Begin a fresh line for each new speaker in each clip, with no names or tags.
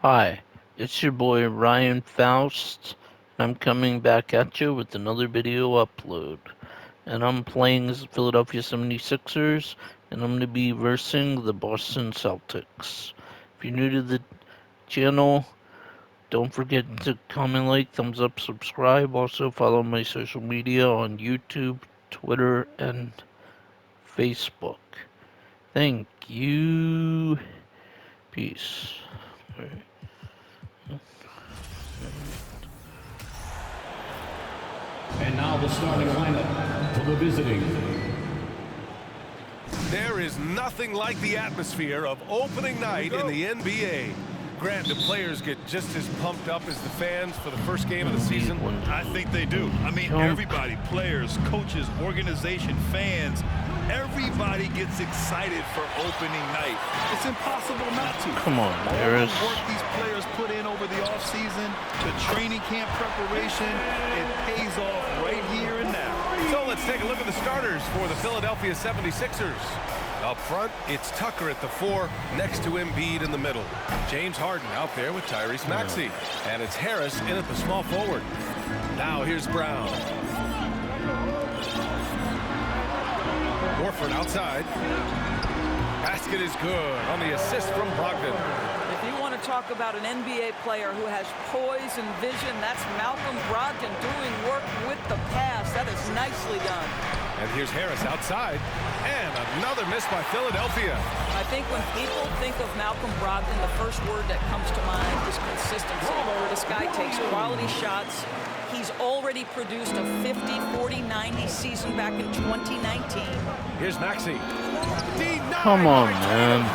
Hi, it's your boy Ryan Faust. I'm coming back at you with another video upload. And I'm playing as the Philadelphia 76ers, and I'm going to be versing the Boston Celtics. If you're new to the channel, don't forget to comment, like, thumbs up, subscribe. Also follow my social media on YouTube, Twitter, and Facebook. Thank you. Peace.
And now the starting lineup for the visiting.
There is nothing like the atmosphere of opening night in the NBA. Grant, the players get just as pumped up as the fans for the first game of the season?
I think they do. I mean, everybody, players, coaches, organization, fans, everybody gets excited for opening night. It's impossible not to.
Come on, Harris.
All the work these players put in over the offseason, the training camp preparation, it pays off right here and now.
So let's take a look at the starters for the Philadelphia 76ers. Up front, it's Tucker at the 4, next to Embiid in the middle. James Harden out there with Tyrese Maxey. And it's Harris in at the small forward. Now here's Brown. Horford outside. Basket is good on the assist from Brogdon.
If you want to talk about an NBA player who has poise and vision, that's Malcolm Brogdon doing work with the pass. That is nicely done.
And here's Harris outside. And another miss by Philadelphia.
I think when people think of Malcolm Brogdon, the first word that comes to mind is consistency. This guy takes quality shots. He's already produced a 50, 40, 90 season back in 2019.
Here's Maxey.
Come on, man.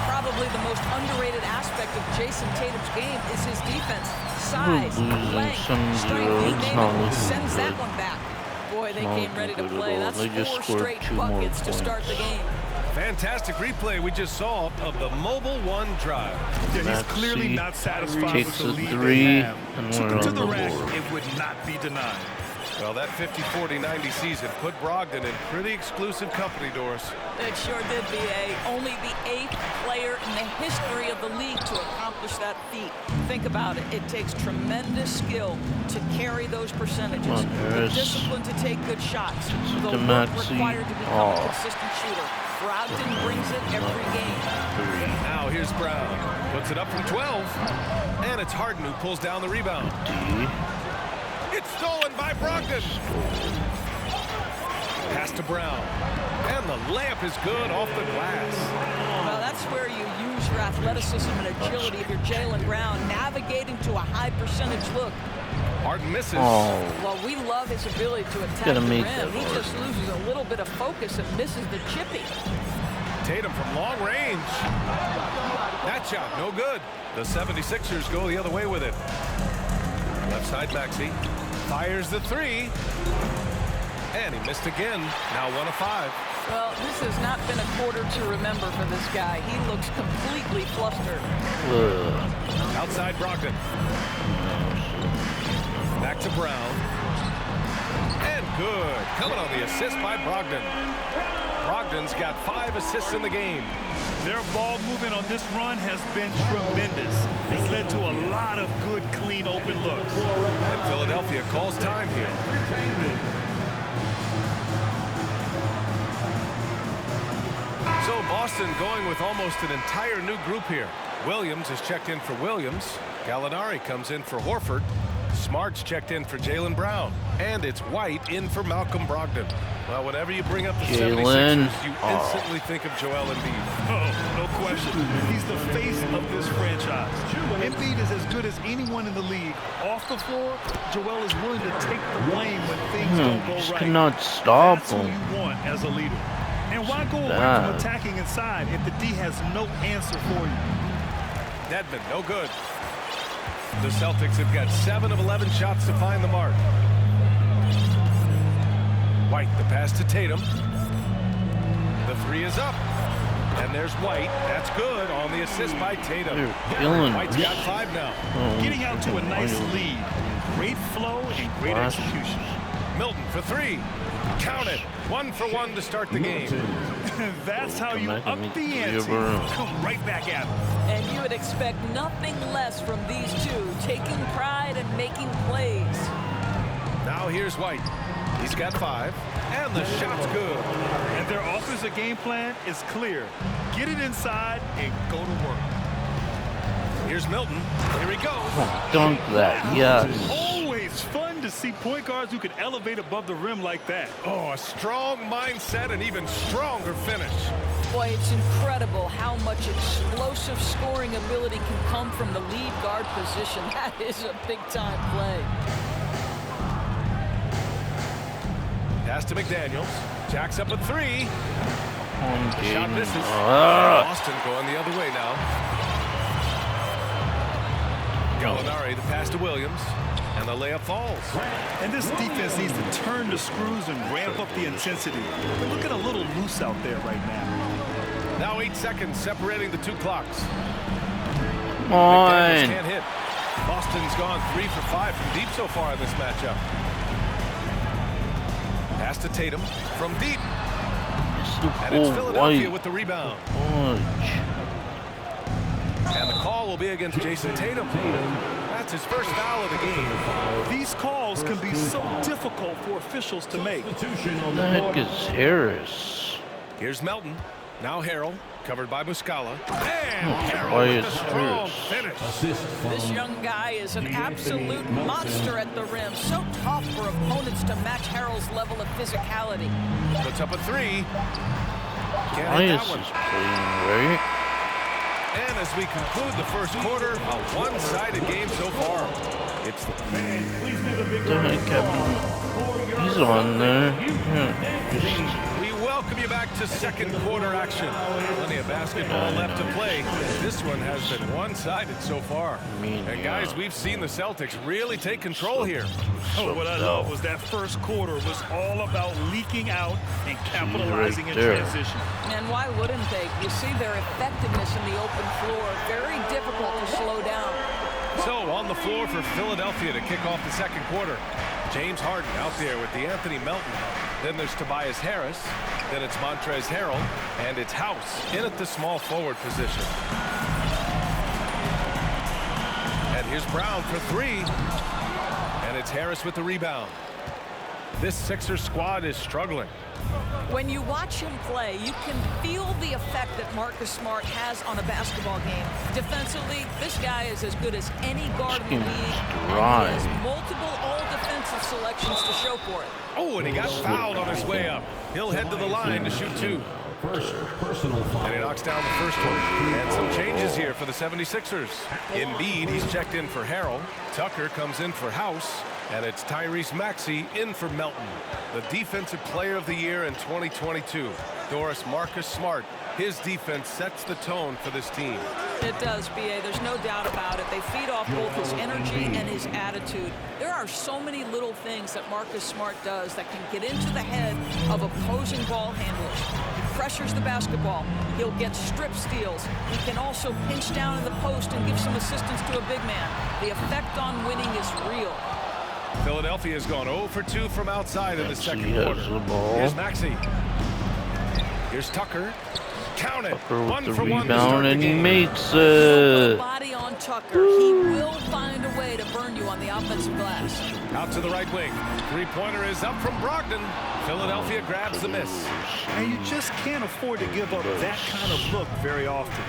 Probably the most underrated aspect of Jason Tatum's game is his defense. Size, length, strength, you name it, sends that one back. Boy, they came ready to play. That's 4 straight buckets to start the game.
Fantastic replay we just saw of the Mobile One drive.
Yeah, he's clearly not satisfied with the lead
three,
they have.
and
Took
we're
him to
on
the
the
rack.
board.
It would not be denied.
Well, that 50, 40, 90 season put Brogdon in pretty exclusive company, Doris.
It sure did, B.A. Only the 8th player in the history of the league to accomplish that feat. Think about it. It takes tremendous skill to carry those percentages. The discipline to take good shots. The work required to become a consistent shooter. Brogdon brings it every game.
Now here's Brown. Puts it up from 12. And it's Harden who pulls down the rebound. It's stolen by Brogdon. Pass to Brown. And the layup is good off the glass.
Well, that's where you use your athleticism and agility if you're Jaylen Brown, navigating to a high percentage look.
Harden misses.
Well, we love his ability to attack the rim. He just loses a little bit of focus and misses the chippy.
Tatum from long range. That shot, no good. The 76ers go the other way with it. Left side, Maxey. Fires the 3. And he missed again. Now 1 of 5.
Well, this has not been a quarter to remember for this guy. He looks completely flustered.
Outside Brogdon. Back to Brown. And good. Coming on the assist by Brogdon. Brogdon's got 5 assists in the game.
Their ball movement on this run has been tremendous. It's led to a lot of good, clean, open looks.
And Philadelphia calls time here. So Boston going with almost an entire new group here. Williams has checked in for Williams. Gallinari comes in for Horford. Smart's checked in for Jaylen Brown. And it's White in for Malcolm Brogdon. Well, whenever you bring up the 76ers, you instantly think of Joel Embiid.
Oh, no question. He's the face of this franchise. Embiid is as good as anyone in the league. Off the floor, Joel is willing to take the blame when things don't go right.
Cannot stop
That's
him.
who you want as a leader. And why go away from attacking inside if the D has no answer for you?
Dedmon, no good. The Celtics have got 7 of 11 shots to find the mark. White, the pass to Tatum. The 3 is up. And there's White. That's good on the assist by Tatum. White's got 5 now.
Getting out to a nice lead. Great flow and great execution.
Milton for 3. Count it. 1 for 1 to start the game.
That's how you up the ante. Come right back at him.
And you would expect nothing less from these two, taking pride and making plays.
Now here's White. He's got 5, and the shot's good.
And their offensive game plan is clear. Get it inside and go to work.
Here's Milton. Here he goes.
Dunk that, yes.
Always fun to see point guards who can elevate above the rim like that.
Oh, a strong mindset and even stronger finish.
Boy, it's incredible how much explosive scoring ability can come from the lead guard position. That is a big-time play.
Pass to McDaniels. Jacks up a 3. Shot misses. Boston going the other way now. Gallinari, the pass to Williams. And the layup falls.
And this defense needs to turn the screws and ramp up the intensity. They're looking a little loose out there right now.
Now 8 seconds separating the 2 clocks.
Come on.
McDaniels can't hit. Boston's gone 3 for 5 from deep so far in this matchup. Pass to Tatum from deep. And it's Philadelphia with the rebound. And the call will be against Jason Tatum. That's his first foul of the game.
These calls can be so difficult for officials to make.
What the heck is Harris?
Here's Melton. Now Harrell, covered by Muscala. And Harrell with a strong finish.
This young guy is an absolute monster at the rim. So tough for opponents to match Harrell's level of physicality.
Puts up a 3. Can't
Why
hit
is
that one.
this playing right?
And as we conclude the first quarter, a one-sided game so far. It's the
He's on there. Yeah.
We welcome you back to second quarter action. Plenty of basketball left to play. This one has been one-sided so far. And guys, we've seen the Celtics really take control here.
Oh, what I love was that first quarter was all about leaking out and capitalizing in transition.
And why wouldn't they? You see their effectiveness in the open floor. Very difficult to slow down.
So on the floor for Philadelphia to kick off the second quarter. James Harden out there with DeAnthony Melton. Then there's Tobias Harris. Then it's Montrezl Harrell. And it's House in at the small forward position. And here's Brown for 3. And it's Harris with the rebound. This Sixers squad is struggling.
When you watch him play, you can feel the effect that Marcus Smart has on a basketball game. Defensively, this guy is as good as any guard in the league. And he has multiple all-defensive selections to show for it.
Oh, and he got fouled on his way up. He'll head to the line to shoot 2. And he knocks down the first one. And some changes here for the 76ers. Embiid, he's checked in for Harrell. Tucker comes in for House. And it's Tyrese Maxey in for Melton. The defensive player of the year in 2022. Doris, Marcus Smart. His defense sets the tone for this team.
It does, B.A. There's no doubt about it. They feed off both his energy and his attitude. There are so many little things that Marcus Smart does that can get into the head of opposing ball handlers. He pressures the basketball. He'll get strip steals. He can also pinch down in the post and give some assistance to a big man. The effect on winning is real.
Philadelphia has gone 0 for 2 from outside in the second quarter. Here's Maxey. Here's Tucker. Count it.
Tucker with
1
the
for 1
rebound, and he makes
Put
it.
a body on Tucker. He will find a way to burn you on the offensive glass.
Out to the right wing. Three-pointer is up from Brogdon. Philadelphia grabs the miss.
And you just can't afford to give up that kind of look very often.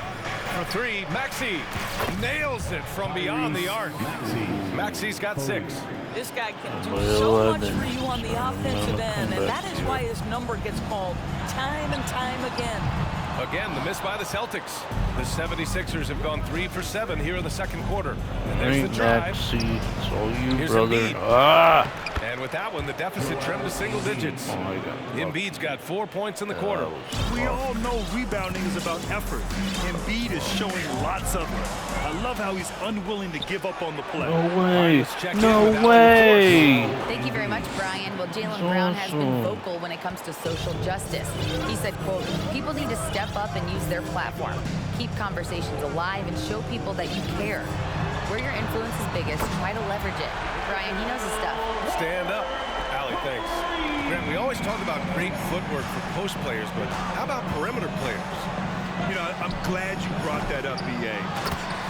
For 3, Maxey nails it from beyond the arc. Maxey's got 6.
This guy can do so much for you on the offensive end, and that is why his number gets called time and time again.
Again, the miss by the Celtics. The 76ers have gone 3 for 7 here in the second quarter. And there's the drive.
It's all you,
Here's
brother.
Embiid. And with that one, the deficit trimmed to single digits. Embiid's got 4 points in the quarter.
We all know rebounding is about effort. Embiid is showing lots of it. I love how he's unwilling to give up on the play.
No way. No way.
Thank you very much, Brian. Well, Jaylen Brown has been vocal when it comes to social justice. He said, quote, people need to step up and use their platform. Keep conversations alive and show people that you care. Where your influence is biggest, try to leverage it. Brian, he knows his stuff.
Stand up. Allie, thanks. Grant, we always talk about great footwork for post players, but how about perimeter players?
You know, I'm glad you brought that up, B.A.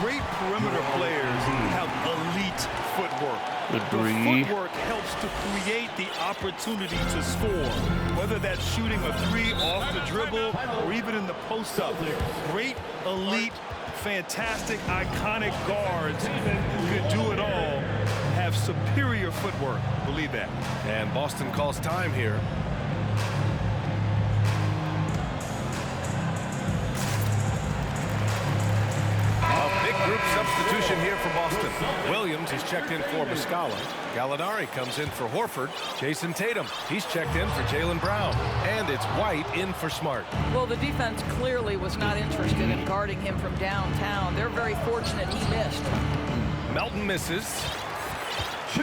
Great perimeter players have elite footwork.
Agree.
The footwork helps to create the opportunity to score, whether that's shooting a three off the dribble or even in the post-up. Great, elite, fantastic, iconic guards who can do it all have superior footwork. Believe that.
And Boston calls time here. Group substitution here for Boston. Williams is checked in for Muscala. Gallinari comes in for Horford. Jason Tatum, he's checked in for Jaylen Brown. And it's White in for Smart.
Well, the defense clearly was not interested in guarding him from downtown. They're very fortunate he missed.
Melton misses. The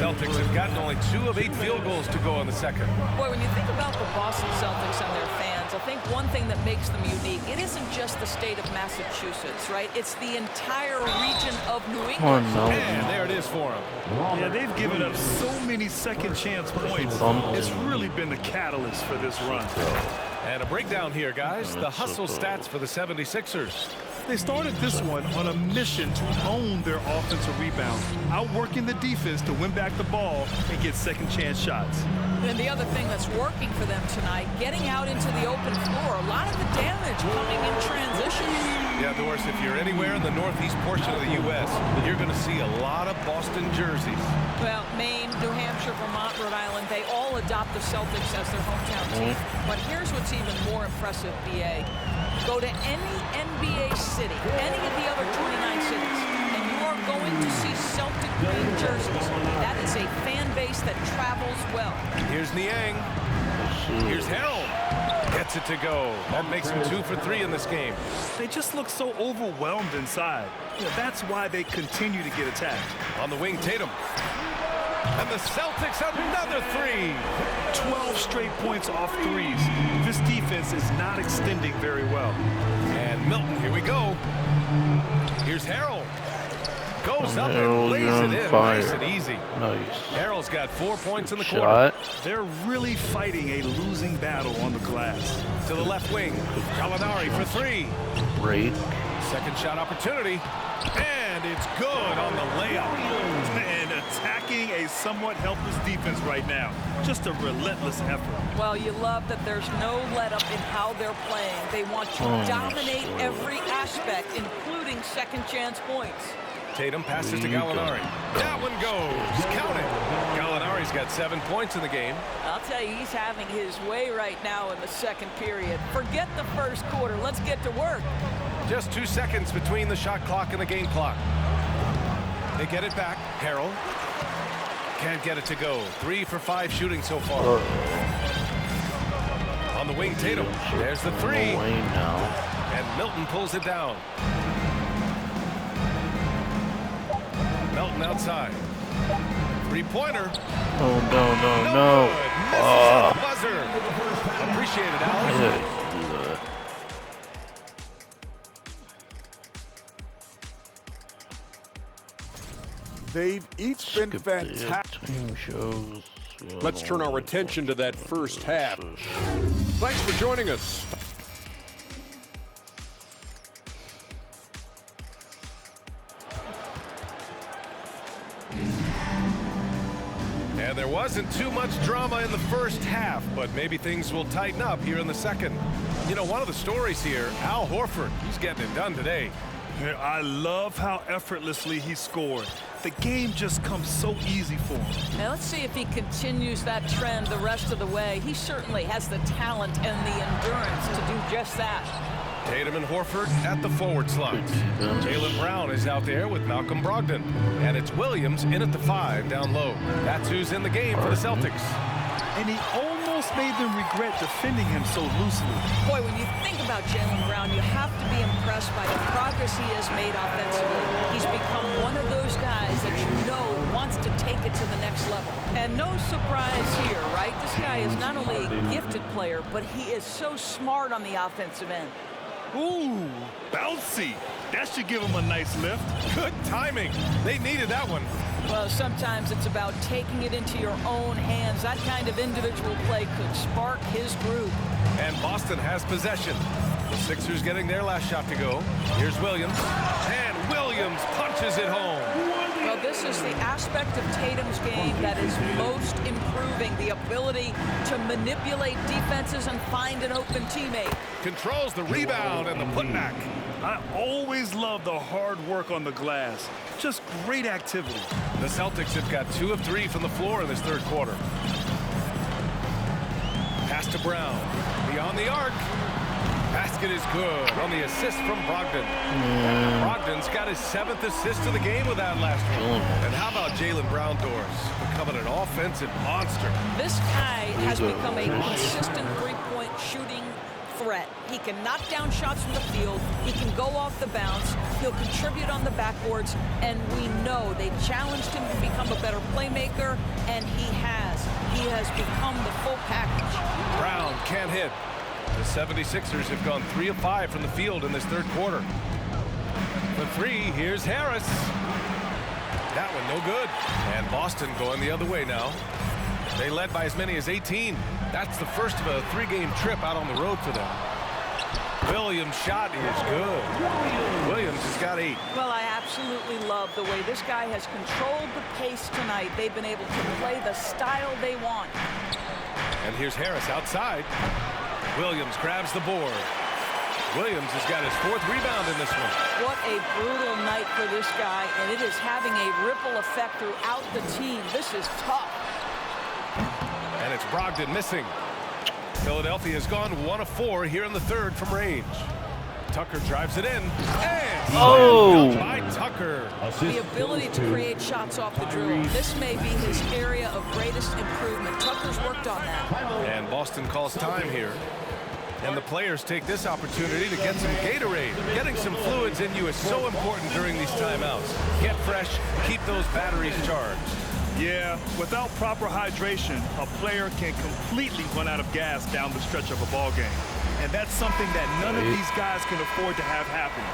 Celtics have gotten only 2 of 8 field goals to go in the second.
Boy, when you think about the Boston Celtics and their fans, I think one thing that makes them unique, it isn't just the state of Massachusetts, right? It's the entire region of New England.
And there it is for them.
Yeah, they've given up so many second chance points. It's really been the catalyst for this run.
And a breakdown here, guys. The hustle stats for the 76ers.
They started this one on a mission to own their offensive rebound, outworking the defense to win back the ball and get second chance shots.
And the other thing that's working for them tonight, getting out into the open floor, a lot of the damage coming in transition.
Yeah, Doris, if you're anywhere in the northeast portion of the U.S., you're going to see a lot of Boston jerseys.
Well, Maine, New Hampshire, Vermont, Rhode Island, they all adopt the Celtics as their hometown team. But here's what's even more impressive, B.A. Go to any NBA city, any of the other 29 cities, and you are going to see Celtic green jerseys. That is a fan base that travels well.
Here's Niang. Here's Harold. Gets it to go. That makes him 2 for 3 in this game.
They just look so overwhelmed inside. You know, that's why they continue to get attacked.
On the wing, Tatum. And the Celtics another 3.
12 straight points off threes. This defense is not extending very well.
And Milton, here we go. Here's Harold. Goes up and lays it in. Nice and easy.
Nice.
Harold's got 4 points in the quarter.
They're really fighting a losing battle on the glass.
To the left wing. Gallinari for 3.
Break.
Second shot opportunity. And it's good on the layup.
And attacking a somewhat helpless defense right now. Just a relentless effort.
Well, you love that there's no let-up in how they're playing. They want to dominate every aspect, including second chance points.
Tatum passes to Gallinari. That one goes. Count it. Gallinari's got 7 points in the game.
I'll tell you, he's having his way right now in the second period. Forget the first quarter. Let's get to work.
Just 2 seconds between the shot clock and the game clock. They get it back. Harold can't get it to go. 3 for 5 shooting so far. On the wing, Tatum. There's the 3. And Milton pulls it down. Melton outside. 3-pointer.
Oh, no.
Misses the buzzer. Appreciate it, Alex.
They've each been fantastic.
Let's turn our attention to that first half. Thanks for joining us.
And there wasn't too much drama in the first half, but maybe things will tighten up here in the second. You know, one of the stories here, Al Horford, he's getting it done today.
I love how effortlessly he scored. The game just comes so easy for him.
Now let's see if he continues that trend the rest of the way. He certainly has the talent and the endurance to do just that.
Tatum and Horford at the forward slots. Jaylen Brown is out there with Malcolm Brogdon. And it's Williams in at the 5 down low. That's who's in the game for the Celtics.
And he almost made them regret defending him so loosely.
Boy, when you think about Jaylen Brown, you have to be impressed by the progress he has made offensively. He's become one of those guys that you know wants to take it to the next level. And no surprise here, right? This guy is not only a gifted player, but he is so smart on the offensive end.
Ooh, bouncy. That should give him a nice lift.
Good timing. They needed that one.
Well, sometimes it's about taking it into your own hands. That kind of individual play could spark his group.
And Boston has possession. The Sixers getting their last shot to go. Here's Williams. And Williams punches it home.
Well, this is the aspect of Tatum's game that is most improving, the ability to manipulate defenses and find an open teammate.
Controls the rebound and the putback.
I always love the hard work on the glass. Just great activity.
The Celtics have got 2 of 3 from the floor in this third quarter. Pass to Brown. Beyond the arc. Basket is good on the assist from Brogdon. Brogdon's got his 7th assist of the game with that last one. And how about Jaylen Brown doors? Becoming an offensive monster.
This guy has become a consistent three-point shooting threat. He can knock down shots from the field. He can go off the bounce. He'll contribute on the backboards. And we know they challenged him to become a better playmaker, and he has. He has become the full package.
Brown can't hit. The 76ers have gone 3 of 5 from the field in this third quarter. For 3, here's Harris. That one no good. And Boston going the other way now. They led by as many as 18. That's the first of a 3-game trip out on the road for them. Williams' shot is good. Williams has got 8.
Well, I absolutely love the way this guy has controlled the pace tonight. They've been able to play the style they want.
And here's Harris outside. Williams grabs the board. Williams has got his 4th rebound in this one.
What a brutal night for this guy, and it is having a ripple effect throughout the team. This is tough.
And it's Brogdon missing. Philadelphia has gone 1 of 4 here in the third from range. Tucker drives it in. And by Tucker.
The ability to create shots off the dribble. This may be his area of greatest improvement. Tucker's worked on that.
And Boston calls time here. And the players take this opportunity to get some Gatorade. Getting some fluids in you is so important during these timeouts. Get fresh, keep those batteries charged.
Yeah, without proper hydration, a player can completely run out of gas down the stretch of a ball game. And that's something that none of these guys can afford to have happen.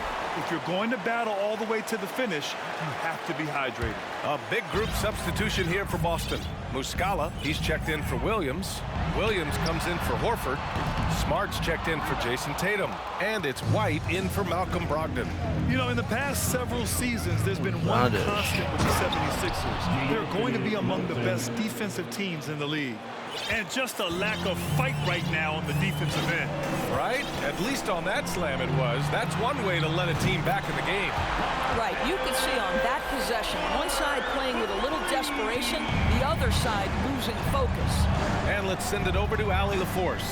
If you're going to battle all the way to the finish, you have to be hydrated.
A big group substitution here for Boston. Muscala, he's checked in for Williams. Williams comes in for Horford. Smart's checked in for Jason Tatum. And it's White in for Malcolm Brogdon.
You know, in the past several seasons, there's been one constant with the 76ers. They're going to be among the best defensive teams in the league. And just a lack of fight right now on the defensive end.
Right? At least on that slam it was. That's one way to let a team back in the game.
Right. You can see on that possession, one side playing with a little desperation, the other side losing focus.
And let's send it over to Allie LaForce.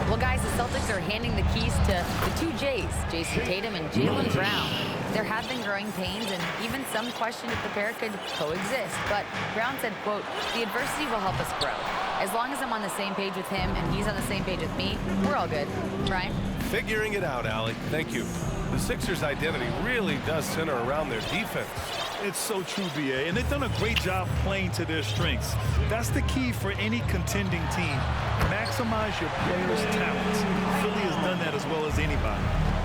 Well, guys, the Celtics are handing the keys to the 2 J's, Jason Tatum and Jaylen Brown. There have been growing pains, and even some question if the pair could coexist. But Brown said, quote, "The adversity will help us grow. As long as I'm on the same page with him and he's on the same page with me, we're all good." Right?
Figuring it out, Allie. Thank you. The Sixers' identity really does center around their defense.
It's so true, BA, and they've done a great job playing to their strengths. That's the key for any contending team. Maximize your players' talents. Philly has done that as well as anybody.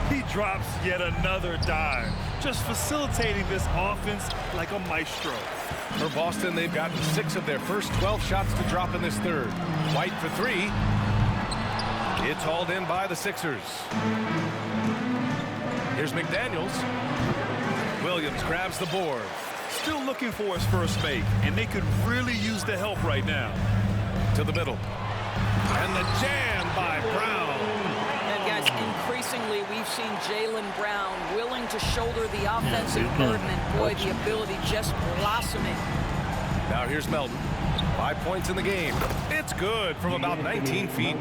He drops yet another dive, just facilitating this offense like a maestro.
For Boston, they've gotten 6 of their first 12 shots to drop in this third. White for 3. It's hauled in by the Sixers. Here's McDaniels. Williams grabs the board.
Still looking for his first make, and they could really use the help right now.
To the middle. And the jam by Brown.
And guys, increasingly we've seen Jaylen Brown willing to shoulder the offensive burden, and boy, the ability just blossoming.
Now here's Melton. 5 points in the game. It's good from about 19 feet.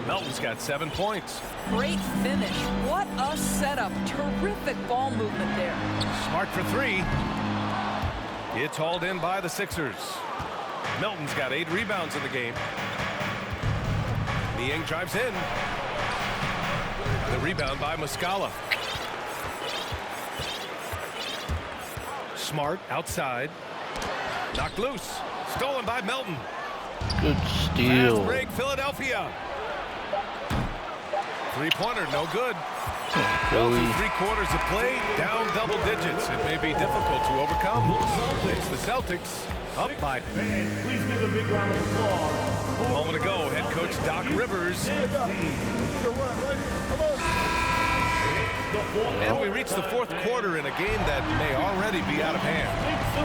Melton's got 7 points.
Great finish. What a setup. Terrific ball movement there.
Smart for 3. It's hauled in by the Sixers. Melton's got 8 rebounds in the game. Niang drives in. The rebound by Muscala. Smart outside. Knocked loose. Stolen by Melton.
Good steal.
Fast break, Philadelphia. 3-pointer, no good. Well, through 3 quarters of play, down double digits. It may be difficult to overcome. It's the Celtics up by.
Please give a big round of applause.
A moment ago, head coach Doc Rivers. And we reach the 4th quarter in a game that may already be out of hand.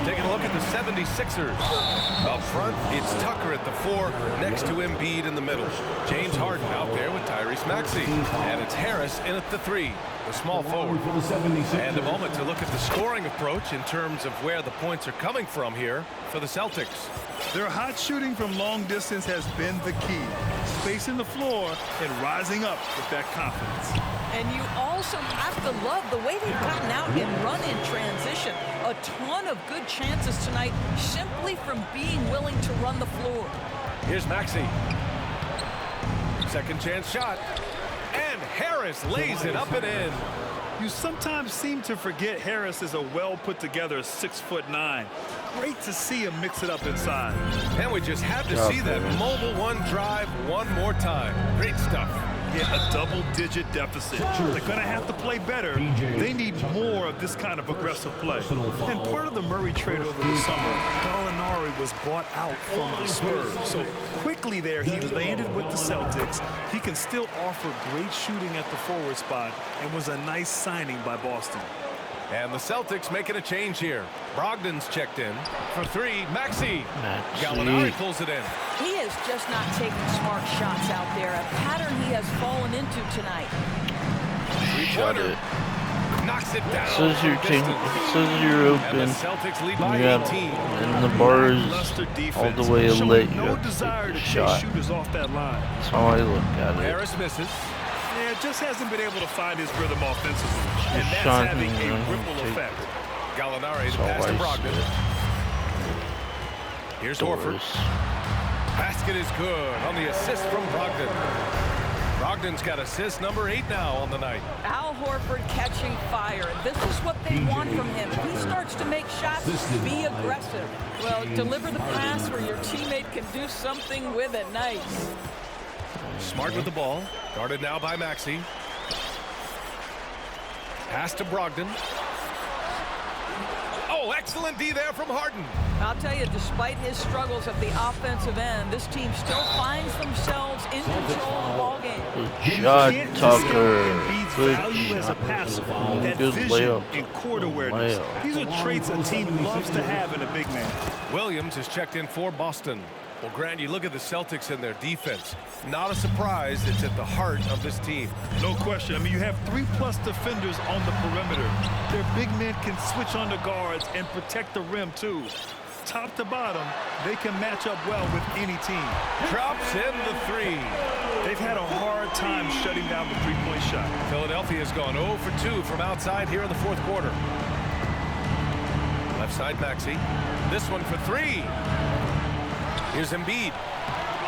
Taking a look at the 76ers. Up front, it's Tucker at the 4, next to Embiid in the middle. James Harden out there with Tyrese Maxey. And it's Harris in at the 3, the small forward. And a moment to look at the scoring approach in terms of where the points are coming from here for the Celtics.
Their hot shooting from long distance has been the key. Spacing the floor and rising up with that confidence.
And you also have to love the way they've gotten out and run in transition. A ton of good chances tonight simply from being willing to run the floor.
Here's Maxey. Second chance shot. And Harris lays it up and in.
You sometimes seem to forget Harris is a well put together 6'9". Great to see him mix it up inside.
And we just had to see that mobile one drive one more time. Great stuff.
Yeah, a double-digit deficit. They're going to have to play better. They need more of this kind of aggressive play. And part of the Murray trade over the summer, Gallinari was bought out from the Spurs. So quickly there, he landed with the Celtics. He can still offer great shooting at the forward spot and was a nice signing by Boston.
And the Celtics making a change here. Brogdon's checked in. For 3, Maxey. Gallinari pulls it in.
He is just not taking smart shots out there, a pattern he has fallen into tonight.
Three-pointer. Knocks it down.
Says you're open.
And the Celtics lead by 18.
And the bar is all the way late. You
No
have to
desire to
take the
chase
shot.
shooters off that line.
That's how I look at it.
Harris misses.
Yeah, just hasn't been able to find his rhythm offensively. And that's
Shot
having
and
a
then
ripple
take
effect.
Gallinari to
So
pass to
I
Brogdon.
see
Here's
doors.
Horford. Basket is good on the assist from Brogdon. Brogdon's got assist number 8 now on the night.
Al Horford catching fire. This is what they want from him. If he starts to make shots, be aggressive. Well, deliver the pass where your teammate can do something with it. Nice.
Smart with the ball. Guarded now by Maxey. Pass to Brogdon. Oh, excellent D there from Harden.
I'll tell you, despite his struggles at the offensive end, this team still finds themselves in control of the ball game.
Good shot, Tucker.
Embiid's
Good
value as a
shot.
passer, that
Good
vision
layup.
and court awareness.
Layup.
These are traits a team loves to have in a big man.
Williams is checked in for Boston. Well, Grant, you look at the Celtics and their defense. Not a surprise. It's at the heart of this team.
No question. I mean, you have 3+ defenders on the perimeter. Their big men can switch on the guards and protect the rim, too. Top to bottom, they can match up well with any team.
Drops in the 3.
They've had a hard time shutting down the three-point shot.
Philadelphia has gone 0 for 2 from outside here in the 4th quarter. Left side, Maxey. This one for 3. Here's Embiid.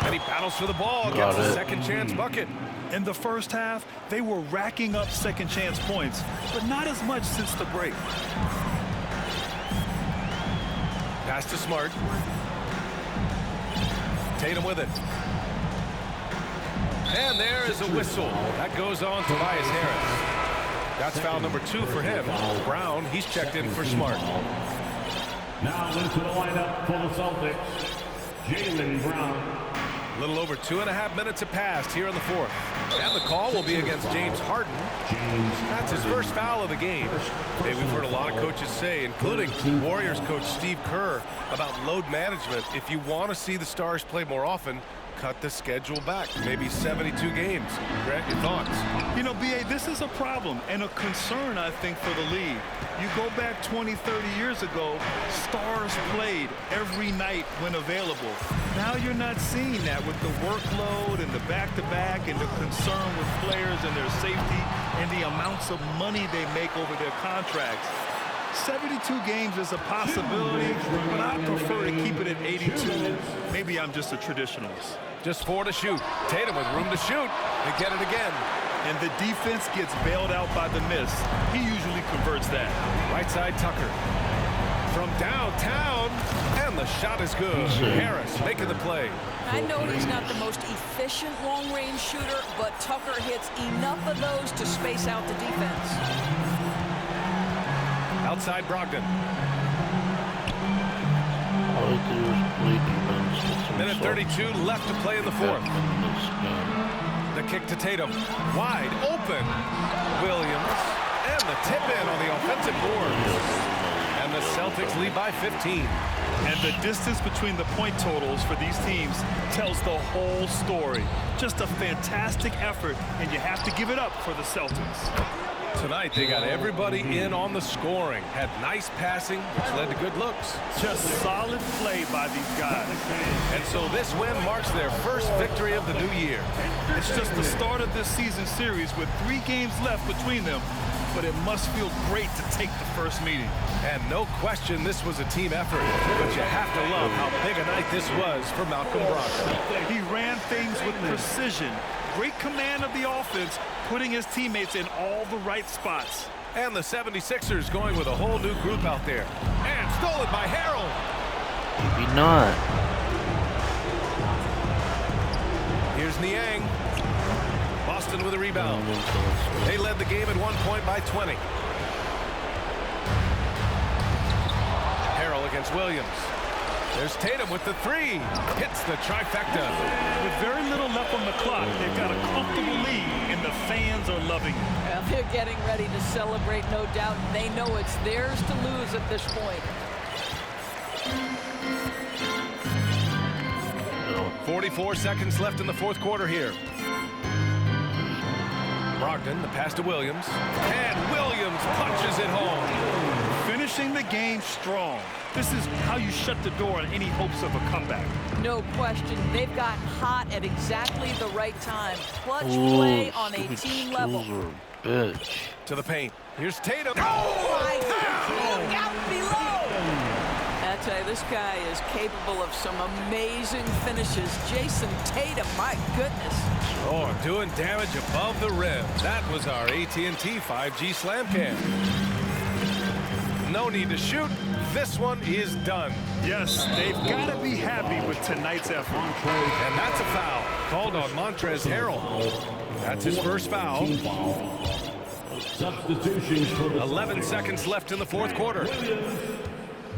And he battles for the ball. Gets a second chance bucket.
In the first half, they were racking up second chance points, but not as much since the break.
Pass to Smart. Tatum with it. And there is a whistle. That goes on Tobias Harris. That's foul number 2 for him. Brown, he's checked in for Smart.
Now into the lineup for the Celtics, Jaylen Brown.
A little over 2.5 minutes have passed here in the 4th. And the call will be against James Harden. That's his first foul of the game. Hey, we've heard a lot of coaches say, including Warriors coach Steve Kerr, about load management. If you want to see the Stars play more often, cut the schedule back, maybe 72 games. Grant, your thoughts?
You know, B.A., this is a problem and a concern, I think, for the league. You go back 20, 30 years ago, Stars played every night when available. Now you're not seeing that with the workload and the back-to-back and the concern with players and their safety and the amounts of money they make over their contracts. 72 games is a possibility, but I prefer to keep it at 82. Maybe I'm just a traditionalist.
Just 4 to shoot. Tatum with room to shoot. They get it again.
And the defense gets bailed out by the miss. He usually converts that.
Right side, Tucker. From downtown, and And the shot is good. Harris making the play.
I know he's not the most efficient long-range shooter, but Tucker hits enough of those to space out the defense. Outside Brogdon. Minute 32 left to play in the fourth. The kick to Tatum. Wide open. Williams. And the tip in on the offensive board. And the Celtics lead by 15.
And the distance between the point totals for these teams tells the whole story. Just a fantastic effort, and you have to give it up for the Celtics.
Tonight, they got everybody in on the scoring. Had nice passing, which led to good looks.
Just solid play by these guys.
And so this win marks their first victory of the new year.
It's just the start of this season series with 3 games left between them, but it must feel great to take the first meeting.
And no question this was a team effort, but you have to love how big a night this was for Malcolm Brogdon.
He ran things with precision, great command of the offense, putting his teammates in all the right spots.
And the 76ers going with a whole new group out there. And stolen by Harold.
Maybe not.
Here's Niang. Boston with a rebound. They led the game at 1 point by 20. Harrell against Williams. There's Tatum with the 3. Hits the trifecta.
With very little left on the clock, they've got a comfortable lead, and the fans are loving it.
Well, they're getting ready to celebrate, no doubt. They know it's theirs to lose at this point.
44 seconds left in the fourth quarter here. Brogdon, the pass to Williams. And Williams punches it home.
Finishing the game strong. This is how you shut the door on any hopes of a comeback.
No question. They've gotten hot at exactly the right time. Clutch play on a team level.
Bitch.
To the paint. Here's Tatum.
Oh, my God. Look out below. I tell you, this guy is capable of some amazing finishes. Jason Tatum, my goodness.
Oh, doing damage above the rim. That was our AT&T 5G slam cam. No need to shoot. This one is done.
Yes, they've got to be happy with tonight's effort.
And that's a foul called on Montrezl Harrell. That's his first foul.
Substitutions for the
11 seconds left in the fourth quarter.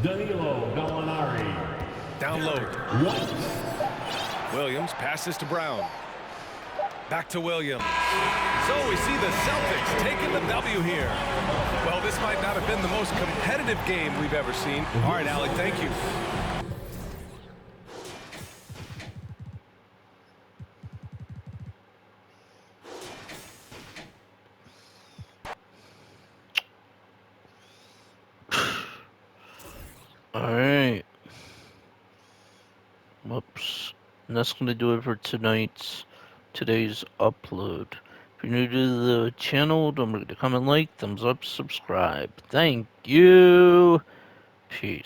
Danilo Gallinari.
Down low.
White.
Williams passes to Brown. Back to Williams. So we see the Celtics taking the W here. Well, this might not have been the most competitive game we've ever seen. All right, Allie, thank you.
Alright. Whoops. And that's going to do it for today's upload. If you're new to the channel, don't forget to comment, like, thumbs up, subscribe. Thank you. Peace.